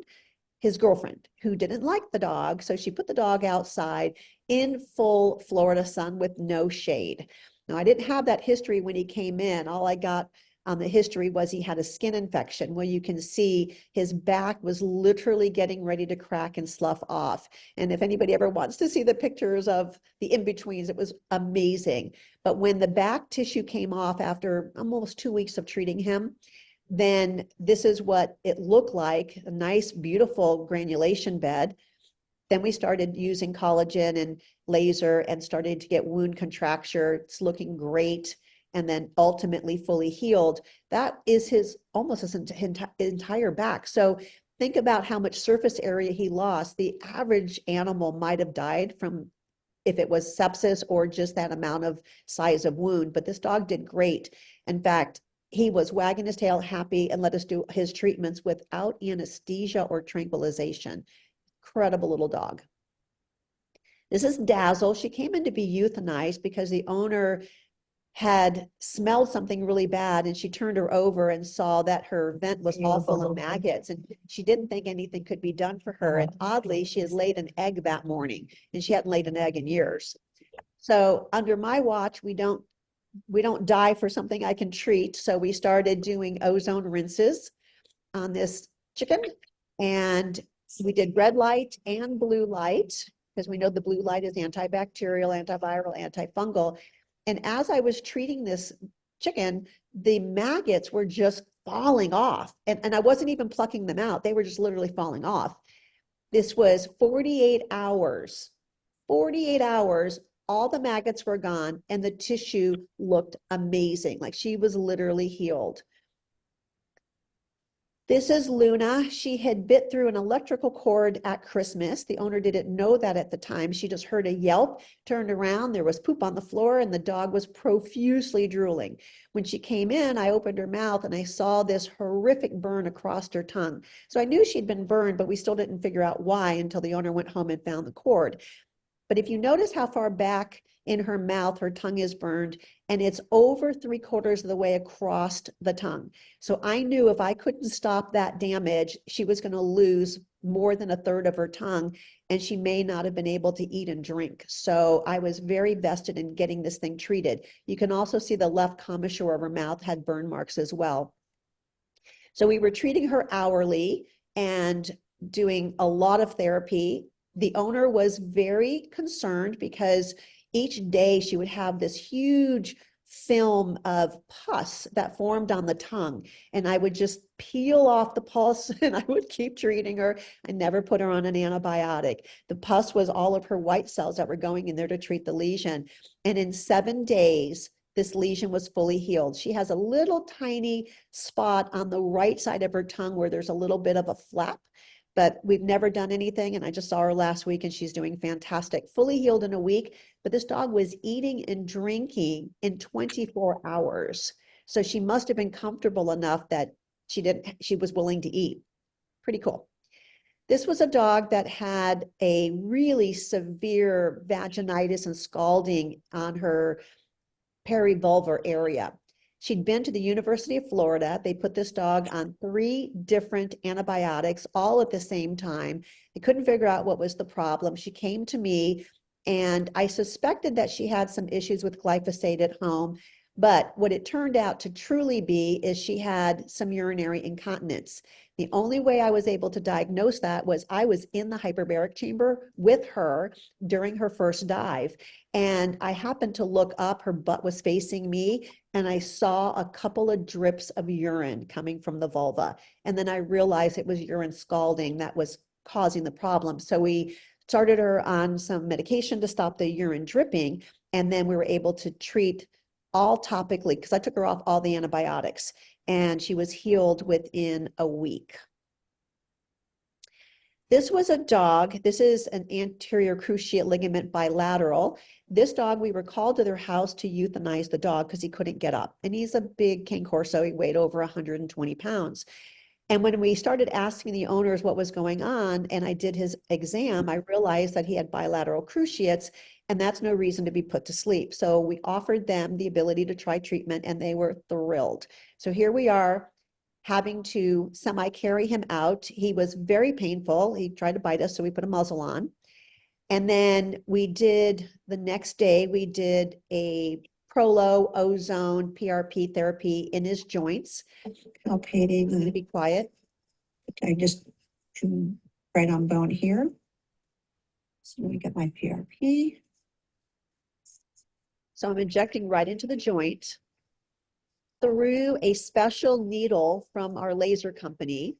his girlfriend, who didn't like the dog. So she put the dog outside in full Florida sun with no shade. Now, I didn't have that history when he came in. All I got on the history was he had a skin infection. Well, you can see his back was literally getting ready to crack and slough off. And if anybody ever wants to see the pictures of the in-betweens, it was amazing. But when the back tissue came off after almost 2 weeks of treating him, then this is what it looked like, a nice, beautiful granulation bed. Then we started using collagen and laser and started to get wound contracture. It's looking great. And then ultimately fully healed. That is his almost his entire back. So think about how much surface area he lost. The average animal might have died from, if it was sepsis or just that amount of size of wound, but this dog did great. In fact, he was wagging his tail happy and let us do his treatments without anesthesia or tranquilization. Incredible little dog. This is Dazzle. She came in to be euthanized because the owner had smelled something really bad, and she turned her over and saw that her vent was all full of maggots, and she didn't think anything could be done for her. And oddly, she had laid an egg that morning, and she hadn't laid an egg in years. So under my watch, we don't die for something I can treat. So we started doing ozone rinses on this chicken, and we did red light and blue light, because we know the blue light is antibacterial, antiviral, antifungal. And as I was treating this chicken, the maggots were just falling off. And I wasn't even plucking them out. They were just literally falling off. This was 48 hours. 48 hours, all the maggots were gone, and the tissue looked amazing. Like she was literally healed. This is Luna. She had bit through an electrical cord at Christmas. The owner didn't know that at the time. She just heard a yelp, turned around, there was poop on the floor, and the dog was profusely drooling. When she came in, I opened her mouth and I saw this horrific burn across her tongue. So I knew she'd been burned, but we still didn't figure out why until the owner went home and found the cord. But if you notice how far back in her mouth her tongue is burned, and it's over 3/4 of the way across the tongue. So I knew if I couldn't stop that damage, she was going to lose more than a third of her tongue, and she may not have been able to eat and drink. So I was very vested in getting this thing treated. You can also see the left commissure of her mouth had burn marks as well. So we were treating her hourly and doing a lot of therapy. The owner was very concerned because each day she would have this huge film of pus that formed on the tongue. And I would just peel off the pus and I would keep treating her. I never put her on an antibiotic. The pus was all of her white cells that were going in there to treat the lesion. And in 7 days, this lesion was fully healed. She has a little tiny spot on the right side of her tongue where there's a little bit of a flap, but we've never done anything. And I just saw her last week and she's doing fantastic, fully healed in a week. But this dog was eating and drinking in 24 hours. So she must have been comfortable enough that she was willing to eat. Pretty cool. This was a dog that had a really severe vaginitis and scalding on her perivulvar area. She'd been to the University of Florida. They put this dog on 3 different antibiotics all at the same time. They couldn't figure out what was the problem. She came to me and I suspected that she had some issues with glyphosate at home. But what it turned out to truly be is she had some urinary incontinence. The only way I was able to diagnose that was I was in the hyperbaric chamber with her during her first dive. And I happened to look up, her butt was facing me, and I saw a couple of drips of urine coming from the vulva. And then I realized it was urine scalding that was causing the problem. So we started her on some medication to stop the urine dripping. And then we were able to treat all topically, because I took her off all the antibiotics, and she was healed within a week. This was a dog. This is an anterior cruciate ligament bilateral. This dog, we were called to their house to euthanize the dog because he couldn't get up. And he's a big Cane Corso. He weighed over 120 pounds. And when we started asking the owners what was going on, and I did his exam, I realized that he had bilateral cruciates, and that's no reason to be put to sleep. So we offered them the ability to try treatment, and they were thrilled. So here we are, having to semi-carry him out. He was very painful. He tried to bite us, so we put a muzzle on. And then the next day, we did a Prolo ozone PRP therapy in his joints. Palpating. I'm going to be quiet. I just am right on bone here. So let me get my PRP. So I'm injecting right into the joint through a special needle from our laser company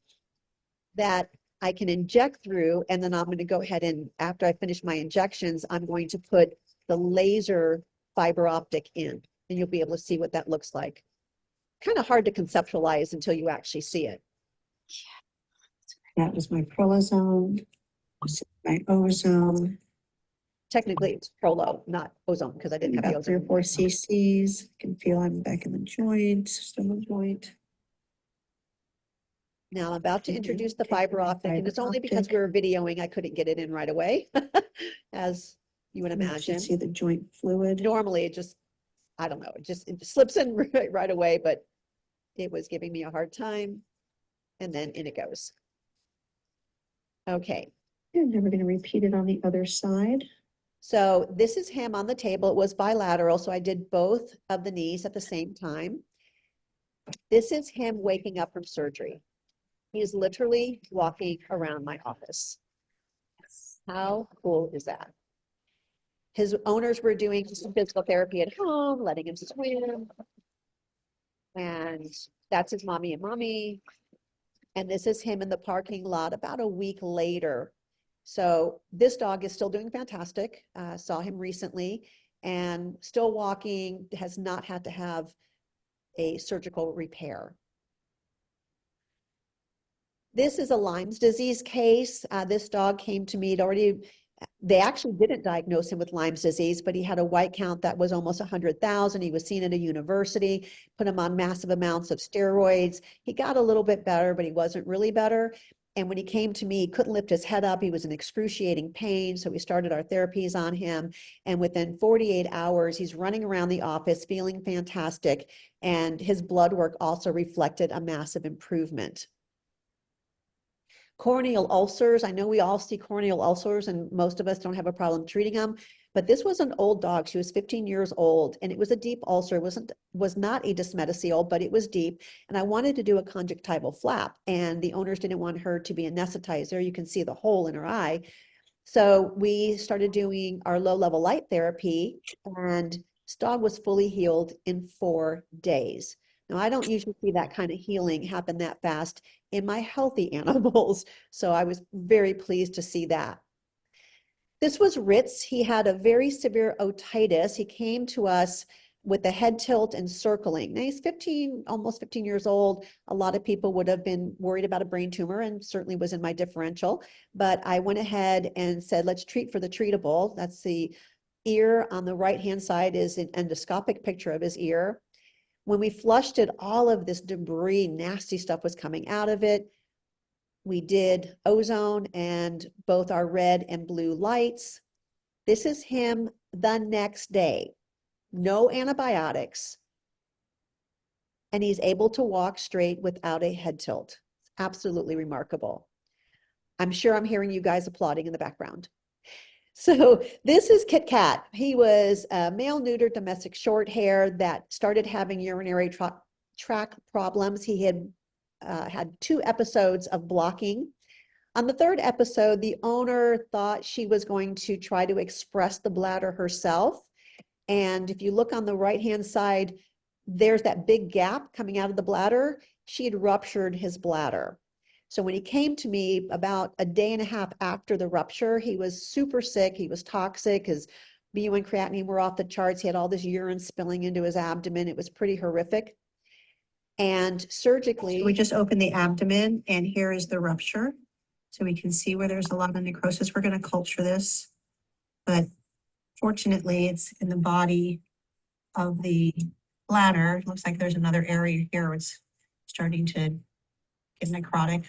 that I can inject through. And then I'm going to go ahead and, after I finish my injections, I'm going to put the laser fiber optic in, and you'll be able to see what that looks like. Kind of hard to conceptualize until you actually see it. That was my prolozone, my ozone. Technically, it's Prolo, not ozone, because I didn't have the About 3 or ozone. 4 cc's. I can feel I'm back in the joint, stomach joint. Now I'm about to introduce the fiber optic, and it's Fiber only because optic. we were videoing, I couldn't get it in right away, as you would You can imagine. actually see the joint fluid. Normally it just, I don't know, it just slips in right away, but it was giving me a hard time. And then in it goes. Okay, And then we're going to repeat it on the other side. so this is him on the table. It was bilateral, so I did both of the knees at the same time. This is him waking up from surgery. He's literally walking around my office. How cool is that? His owners were doing some physical therapy at home, letting him swim. And that's his mommy and mommy. And this is him in the parking lot about a week later. So this dog is still doing fantastic. Saw him recently and still walking, has not had to have a surgical repair. This is a Lyme's disease case. This dog came to me, they actually didn't diagnose him with Lyme's disease, but he had a white count that was almost 100,000. He was seen at a university, put him on massive amounts of steroids. He got a little bit better, but he wasn't really better. And when he came to me, he couldn't lift his head up. He was in excruciating pain. So we started our therapies on him. And within 48 hours, he's running around the office, feeling fantastic. And his blood work also reflected a massive improvement. Corneal ulcers, I know we all see corneal ulcers and most of us don't have a problem treating them, but this was an old dog. She was 15 years old and it was a deep ulcer. It was not a dysmetocele, but it was deep. And I wanted to do a conjunctival flap and the owners didn't want her to be anesthetized. There you can see the hole in her eye. So we started doing our low-level light therapy and this dog was fully healed in 4 days. Now, I don't usually see that kind of healing happen that fast in my healthy animals, so I was very pleased to see that. This was Ritz. He had a very severe otitis. He came to us with the head tilt and circling. Now he's 15, almost 15 years old. A lot of people would have been worried about a brain tumor and certainly was in my differential, but I went ahead and said, let's treat for the treatable. That's the ear on the right-hand side is an endoscopic picture of his ear. When we flushed it, all of this debris, nasty stuff was coming out of it. We did ozone and both our red and blue lights. This is him the next day. No antibiotics. And he's able to walk straight without a head tilt. Absolutely remarkable. I'm sure I'm hearing you guys applauding in the background. So this is Kit Kat. He was a male neuter domestic short hair that started having urinary tract problems. He had had 2 episodes of blocking. On the 3rd episode, the owner thought she was going to try to express the bladder herself. And if you look on the right-hand side, there's that big gap coming out of the bladder. She had ruptured his bladder. So when he came to me about a day and a half after the rupture, he was super sick. He was toxic. His BU and creatinine were off the charts. He had all this urine spilling into his abdomen. It was pretty horrific. And surgically, So we just opened the abdomen and here is the rupture. So we can see where there's a lot of necrosis. We're going to culture this, but fortunately it's in the body of the bladder. It looks like there's another area here where it's starting to get necrotic.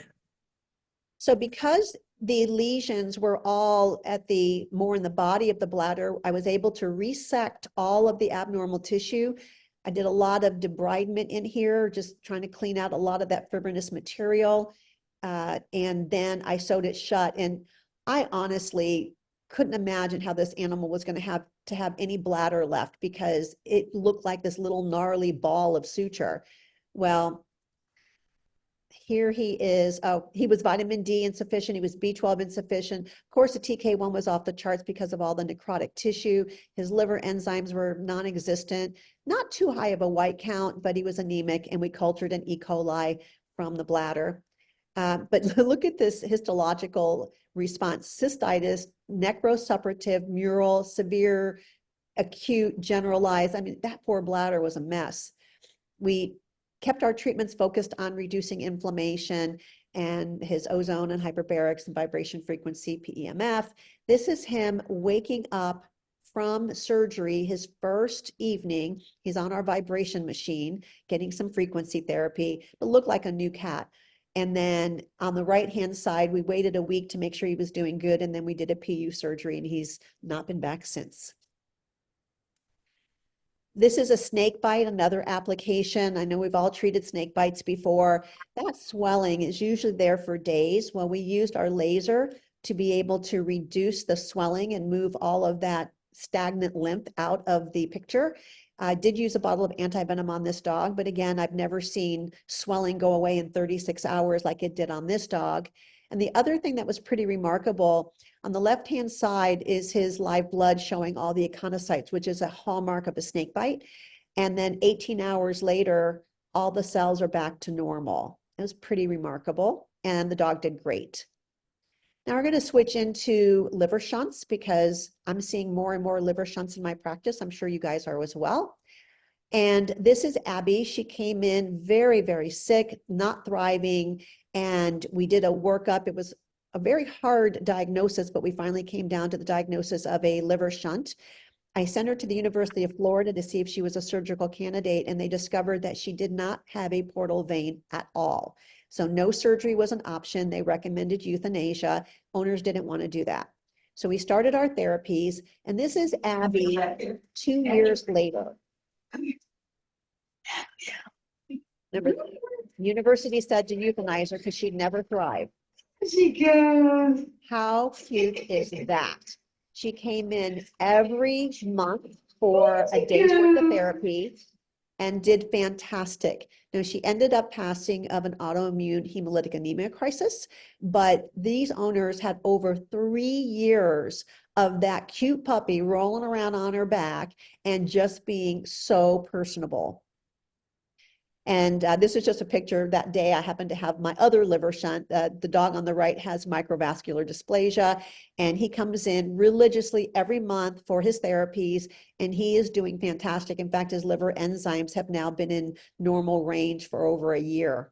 so because the lesions were all at the more in the body of the bladder, I was able to resect all of the abnormal tissue. I did a lot of debridement in here, just trying to clean out a lot of that fibrinous material. And then I sewed it shut. And I honestly couldn't imagine how this animal was going to have any bladder left because it looked like this little gnarly ball of suture. Well, here he is. Oh, he was vitamin D insufficient. He was B12 insufficient. Of course, the TK1 was off the charts because of all the necrotic tissue. His liver enzymes were non-existent. Not too high of a white count, but he was anemic, and we cultured an E. coli from the bladder. But look at this histological response: cystitis, necrosuppurative, mural, severe, acute, generalized. I mean, that poor bladder was a mess. We kept our treatments focused on reducing inflammation and his ozone and hyperbarics and vibration frequency, PEMF. This is him waking up from surgery, his first evening. He's on our vibration machine, getting some frequency therapy, but looked like a new cat. And then on the right-hand side, we waited a week to make sure he was doing good. And then we did a PU surgery and he's not been back since. This is a snake bite, another application. I know we've all treated snake bites before. That swelling is usually there for days. Well, we used our laser to be able to reduce the swelling and move all of that stagnant lymph out of the picture. I did use a bottle of antivenom on this dog, but again, I've never seen swelling go away in 36 hours like it did on this dog. And the other thing that was pretty remarkable, on the left-hand side is his live blood showing all the echonocytes, which is a hallmark of a snake bite. And then 18 hours later, all the cells are back to normal. It was pretty remarkable, and the dog did great. Now we're going to switch into liver shunts because I'm seeing more and more liver shunts in my practice. I'm sure you guys are as well. And this is Abby. She came in very, very sick, not thriving. And we did a workup. It was a very hard diagnosis, but we finally came down to the diagnosis of a liver shunt. I sent her to the University of Florida to see if she was a surgical candidate, and they discovered that she did not have a portal vein at all. So no surgery was an option. They recommended euthanasia. Owners didn't want to do that. So we started our therapies, and this is Abby 2 years later. Remember, the university said to euthanize her because she'd never thrive. She goes. How cute is that? She came in every month for a day's worth of therapy and did fantastic. Now, she ended up passing of an autoimmune hemolytic anemia crisis, but these owners had over 3 years of that cute puppy rolling around on her back and just being so personable. And this is just a picture that day. I happened to have my other liver shunt. The dog on the right has microvascular dysplasia, and he comes in religiously every month for his therapies, and he is doing fantastic. In fact, his liver enzymes have now been in normal range for over a year.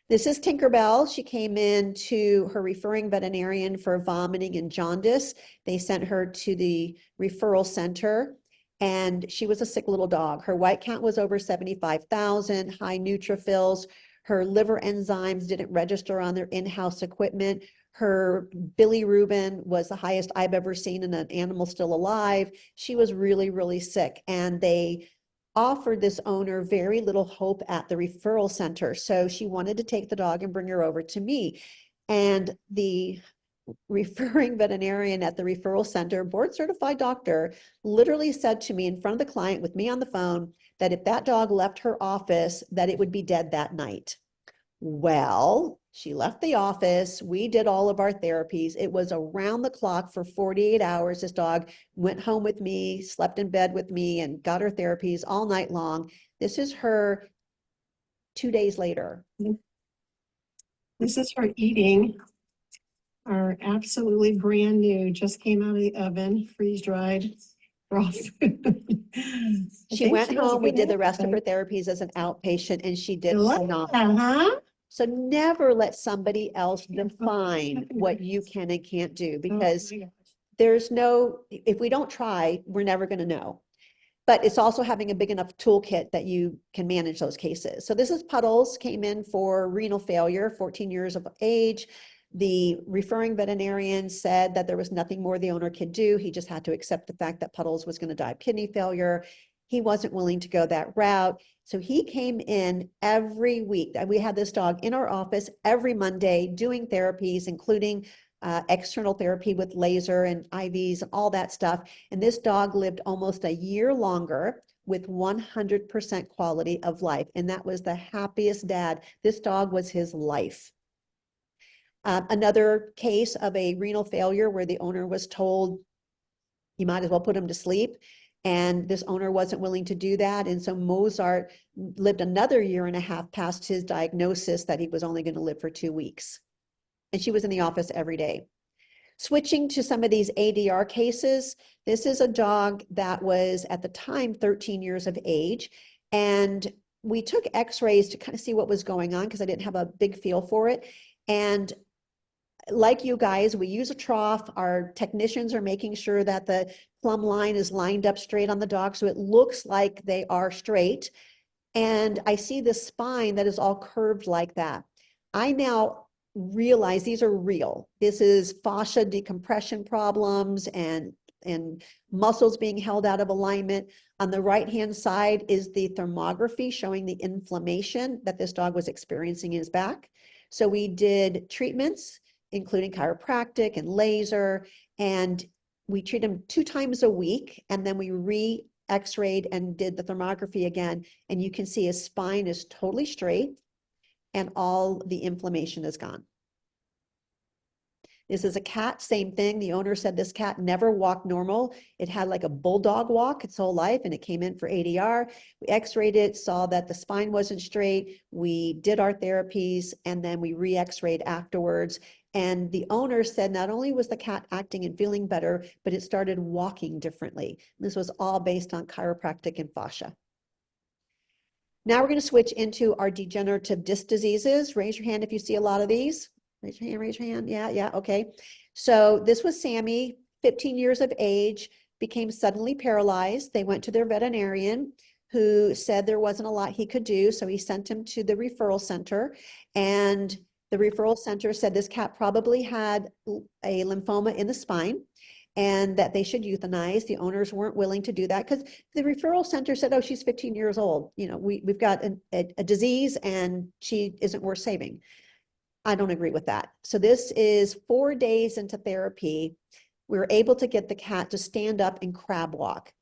This is Tinkerbell. She came in to her referring veterinarian for vomiting and jaundice. They sent her to the referral center, and she was a sick little dog. Her white count was over 75,000, high neutrophils. Her liver enzymes didn't register on their in-house equipment. Her bilirubin was the highest I've ever seen in an animal still alive. She was really, really sick, and they offered this owner very little hope at the referral center. So she wanted to take the dog and bring her over to me. And the referring veterinarian at the referral center, board certified doctor, literally said to me in front of the client with me on the phone that if that dog left her office, that it would be dead that night. Well, she left the office. We did all of our therapies. It was around the clock for 48 hours. This dog went home with me, slept in bed with me, and got her therapies all night long. This is her 2 days later. This is her eating our absolutely brand new, just came out of the oven, freeze dried raw food. She went home. We did the rest of her therapies as an outpatient, and she did phenomenal. Uh-huh. So never let somebody else define what you can and can't do, because there's no, if we don't try, we're never going to know. But it's also having a big enough toolkit that you can manage those cases. So this is Puddles, came in for renal failure, 14 years of age. The referring veterinarian said that there was nothing more the owner could do. He just had to accept the fact that Puddles was going to die of kidney failure. He wasn't willing to go that route. So he came in every week. We had this dog in our office every Monday doing therapies, including external therapy with laser and IVs and all that stuff. And this dog lived almost a year longer with 100% quality of life. And that was the happiest dad. This dog was his life. Another case of a renal failure where the owner was told, you might as well put him to sleep. And this owner wasn't willing to do that. And so Mozart lived another year and a half past his diagnosis that he was only going to live for 2 weeks. And she was in the office every day. Switching to some of these ADR cases, this is a dog that was at the time 13 years of age. And we took x-rays to kind of see what was going on because I didn't have a big feel for it. And like you guys, we use a trough. Our technicians are making sure that the plumb line is lined up straight on the dog so it looks like they are straight. And I see the spine that is all curved like that. I now realize these are real. This is fascia decompression problems and muscles being held out of alignment. On the right-hand side is the thermography showing the inflammation that this dog was experiencing in his back. So we did treatments, including chiropractic and laser, and we treat him 2 times a week, and then we re-x-rayed and did the thermography again, and you can see his spine is totally straight and all the inflammation is gone. This is a cat, same thing. The owner said this cat never walked normal. It had like a bulldog walk its whole life, and it came in for ADR. We x-rayed it, saw that the spine wasn't straight. We did our therapies, and then we re-x-rayed afterwards. And the owner said not only was the cat acting and feeling better, but it started walking differently. This was all based on chiropractic and fascia. Now we're going to switch into our degenerative disc diseases. Raise your hand if you see a lot of these. Raise your hand, raise your hand. Yeah, okay. So this was Sammy, 15 years of age, became suddenly paralyzed. They went to their veterinarian who said there wasn't a lot he could do. So he sent him to the referral center, and the referral center said this cat probably had a lymphoma in the spine and that they should euthanize. The owners weren't willing to do that because the referral center said, oh, she's 15 years old. You know, we've got a disease and she isn't worth saving. I don't agree with that. So this is 4 days into therapy. We were able to get the cat to stand up and crab walk.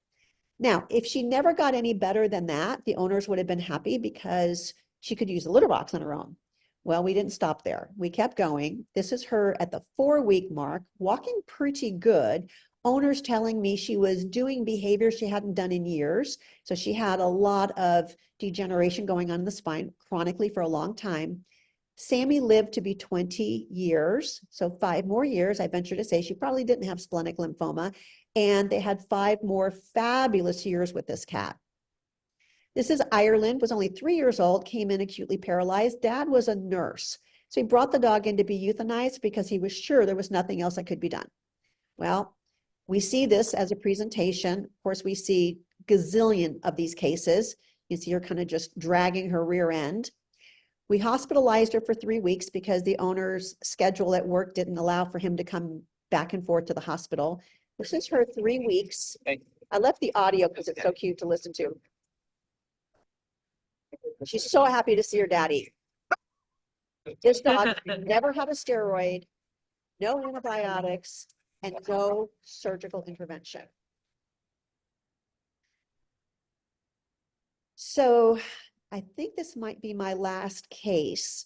Now, if she never got any better than that, the owners would have been happy because she could use the litter box on her own. Well, we didn't stop there. We kept going. This is her at the 4-week mark, walking pretty good. Owners telling me she was doing behavior she hadn't done in years. So she had a lot of degeneration going on in the spine chronically for a long time. Sammy lived to be 20 years, so 5 more years. I venture to say she probably didn't have splenic lymphoma, and they had 5 more fabulous years with this cat. This is Ireland, was only 3 years old, came in acutely paralyzed. Dad was a nurse, so he brought the dog in to be euthanized because he was sure there was nothing else that could be done. Well, we see this as a presentation. Of course, we see gazillion of these cases. You see her kind of just dragging her rear end. We hospitalized her for 3 weeks because the owner's schedule at work didn't allow for him to come back and forth to the hospital. This is her 3 weeks. I left the audio because it's so cute to listen to. She's so happy to see her daddy. This dog never had a steroid, no antibiotics, and no surgical intervention. So I think this might be my last case.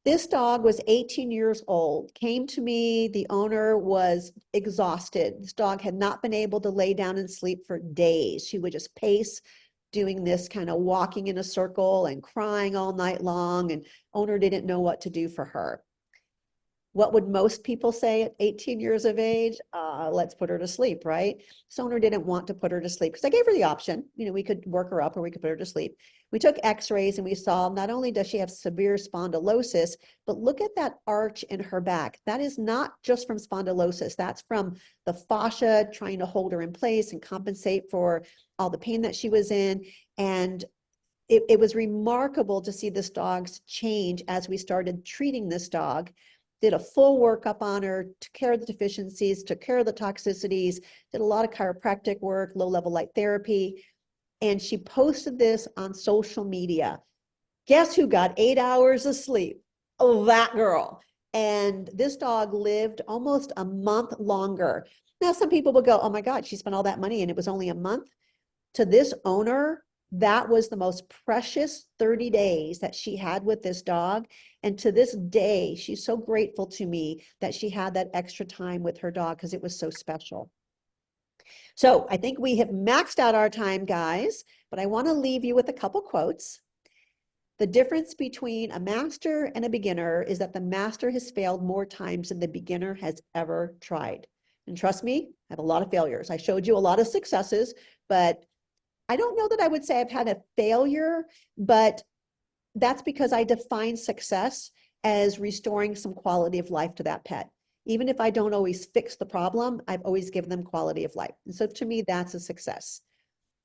This dog was 18 years old, came to me. The owner was exhausted. This dog had not been able to lay down and sleep for days. She would just pace, doing this kind of walking in a circle and crying all night long, and owner didn't know what to do for her. What would most people say at 18 years of age? Let's put her to sleep, right? This owner didn't want to put her to sleep because I gave her the option. You know, we could work her up or we could put her to sleep. We took x-rays and we saw not only does she have severe spondylosis, but look at that arch in her back. That is not just from spondylosis. That's from the fascia trying to hold her in place and compensate for all the pain that she was in. And it was remarkable to see this dog's change as we started treating this dog. Did a full workup on her, took care of the deficiencies, took care of the toxicities, did a lot of chiropractic work, low-level light therapy, and she posted this on social media. Guess who got 8 hours of sleep? Oh, that girl. And this dog lived almost a month longer. Now, some people will go, oh my God, she spent all that money and it was only a month. To this owner, that was the most precious 30 days that she had with this dog. And to this day, she's so grateful to me that she had that extra time with her dog because it was so special. So I think we have maxed out our time, guys, but I want to leave you with a couple quotes. The difference between a master and a beginner is that the master has failed more times than the beginner has ever tried. And trust me, I have a lot of failures. I showed you a lot of successes, but I don't know that I would say I've had a failure, but that's because I define success as restoring some quality of life to that pet. Even if I don't always fix the problem, I've always given them quality of life. And so to me, that's a success.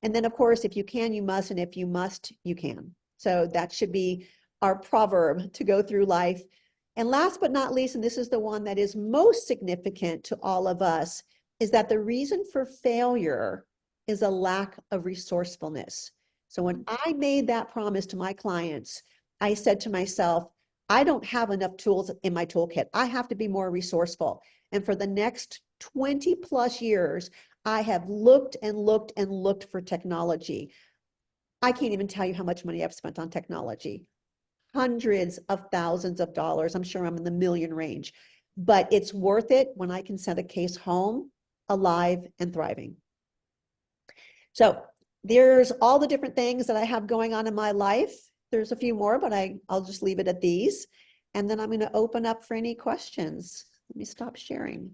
And then of course, if you can, you must, and if you must, you can. So that should be our proverb to go through life. And last but not least, and this is the one that is most significant to all of us, is that the reason for failure is a lack of resourcefulness. So when I made that promise to my clients, I said to myself, I don't have enough tools in my toolkit. I have to be more resourceful. And for the next 20 plus years, I have looked and looked and looked for technology. I can't even tell you how much money I've spent on technology. Hundreds of thousands of dollars. I'm sure I'm in the million range, but it's worth it when I can send a case home alive and thriving. So there's all the different things that I have going on in my life. There's a few more, but I'll just leave it at these. And then I'm going to open up for any questions. Let me stop sharing.